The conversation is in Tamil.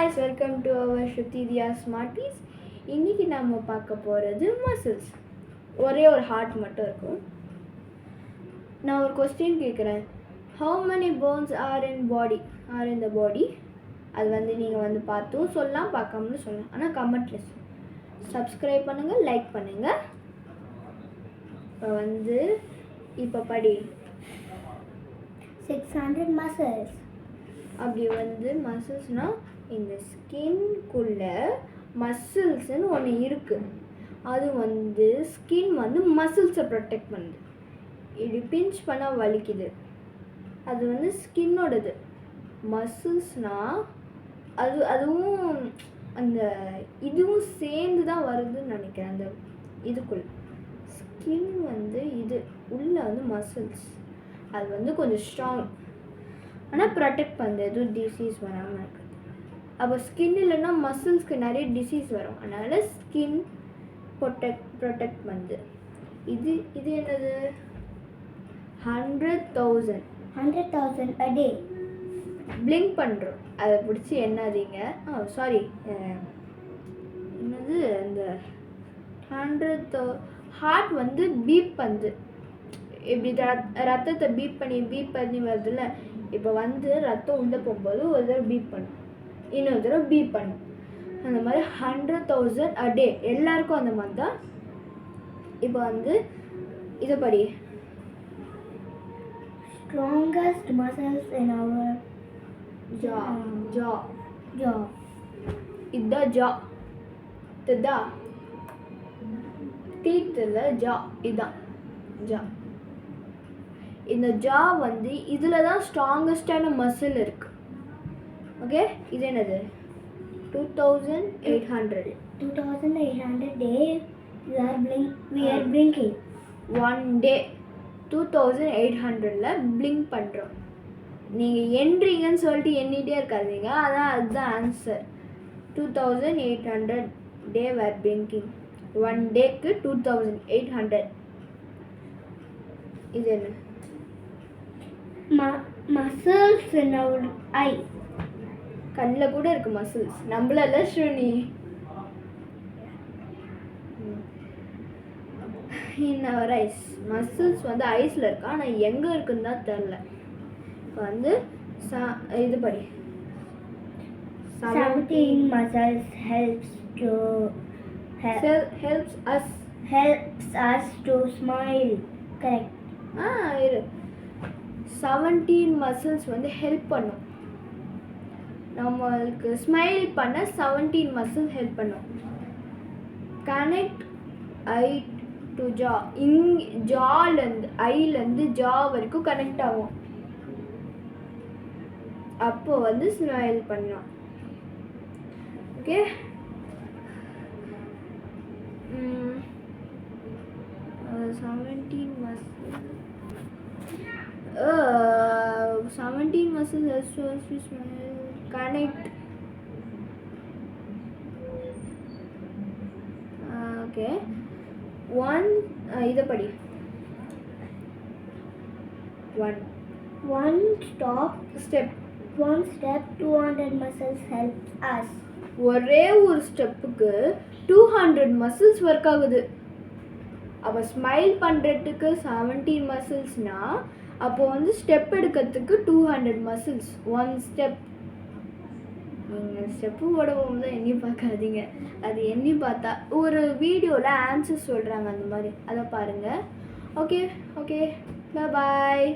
guys, welcome to our Shruti Smarties. இன்னைக்கு நாம பார்க்க போறது மசில்ஸ். ஒரே ஒரு ஹார்ட் மட்டும் இருக்கும். நான் ஒரு क्वेश्चन கேக்குறேன். How many bones are in the body? அது வந்து நீங்க வந்து பார்த்து சொல்லலாம், பார்க்காமலும் சொல்லலாம். ஆனா கமெண்ட்ல Subscribe பண்ணுங்க, லைக் பண்ணுங்க. இப்ப படி 600 muscles. அப்படி வந்து மசில்ஸ்னா இந்த ஸ்கின்குள்ள மசில்ஸ்னு ஒன்று இருக்கு. அது வந்து ஸ்கின் வந்து மசில்ஸை ப்ரொடெக்ட் பண்ணுது. இப்படி பிஞ்ச் பண்ணால் வலிக்குது, அது வந்து ஸ்கின்னோடது. மசில்ஸ்னா அதுவும் அந்த இதுவும் சேர்ந்து தான் வருதுன்னு நினைக்கிறேன். அந்த இதுக்குள்ள ஸ்கின் வந்து இது உள்ள வந்து மசில்ஸ், அது வந்து கொஞ்சம் ஸ்ட்ராங். ஆனால் ப்ரொடெக்ட் பண்ணுது, எதுவும் டிசீஸ் வராமல் இருக்குது. அப்போ ஸ்கின் இல்லைன்னா மசில்ஸ்க்கு நிறைய டிசீஸ் வரும். அதனால் ஸ்கின் ப்ரொடெக்ட் பண்ணுது. இது என்னது? 100,000 a day. பிளிங்க் பண்ணுறோம், அதை பிடிச்சி என்னதுங்க? சாரி, என்னது? அந்த 100,000 ஹார்ட் வந்து பீப் பண்ணுது. இப்படி ரத்தத்தை பீப் பண்ணி வருதுல்ல. இப்போ வந்து ரத்தம் உள்ளே போகும்போது ஒரு தடவை பீப் பண்ணும், இன்னொரு தடவை பீப் பண்ணும். அந்த மாதிரி 100,000 a day. எல்லாருக்கும் அந்த மாதிரி தான். இப்போ வந்து இதை படி. Strongest muscles in our jaw. இதுதான் jaw. இதுதான் teeth இல்லை, jaw. இதுதான் jaw. இந்த ஜா வந்து இதில் தான் ஸ்ட்ராங்கஸ்டான மசில் இருக்கு. ஓகே, இது என்னது? 2800 day we are blinking. One day 2800ல பிளிங்க் பண்ணுறோம். நீங்கள் எண்றீங்கன்னு சொல்லிட்டு எண்ணிட்டே இருக்காதீங்க, அதுதான் answer. 2800 day we are blinking. One டேக்கு 2800. இது என்ன? Muscles in our eye. கண்ணில் கூட இருக்கு மசில்ஸ், நம்மள ஸ்ருணி. இன் அவர் ஐஸ். மசில்ஸ் வந்து ஐஸில் இருக்கா, ஆனால் எங்கே இருக்குன்னு தான் தெரில. இப்போ வந்து இது படி. 17 muscles helps us to smile. Correct. இரு. 17 மசில்ஸ் வந்து ஹெல்ப் பண்ணும் நம்மளுக்கு ஸ்மைல் பண்ண. 17 மசில்ஸ் ஹெல்ப் பண்ணும். கனெக்ட் ஐ டு ஜா. ஜாலேருந்து ஐலேருந்து ஜா வரைக்கும் கனெக்ட் ஆகும். அப்போ வந்து ஸ்மைல் பண்ணலாம். Okay, 17 muscles helps us to smile. Connect. Okay. இதை படி. One step 200 muscles helps us. ஒரே ஒரு ஸ்டெப்புக்கு 200 மசில்ஸ் ஒர்க் ஆகுது. அப்போ ஸ்மைல் பண்ணுறதுக்கு 17 மசில்ஸ்னா அப்போ வந்து ஸ்டெப் எடுக்கிறதுக்கு 200 மசில்ஸ். One step. நீங்கள் ஸ்டெப்பு போடும்போது தான் எண்ணி பார்க்காதீங்க, அது எண்ணி பார்த்தா ஒரு வீடியோவில் ஆன்சர் சொல்கிறாங்க, அந்த மாதிரி அதை பாருங்கள். ஓகே, பாய்.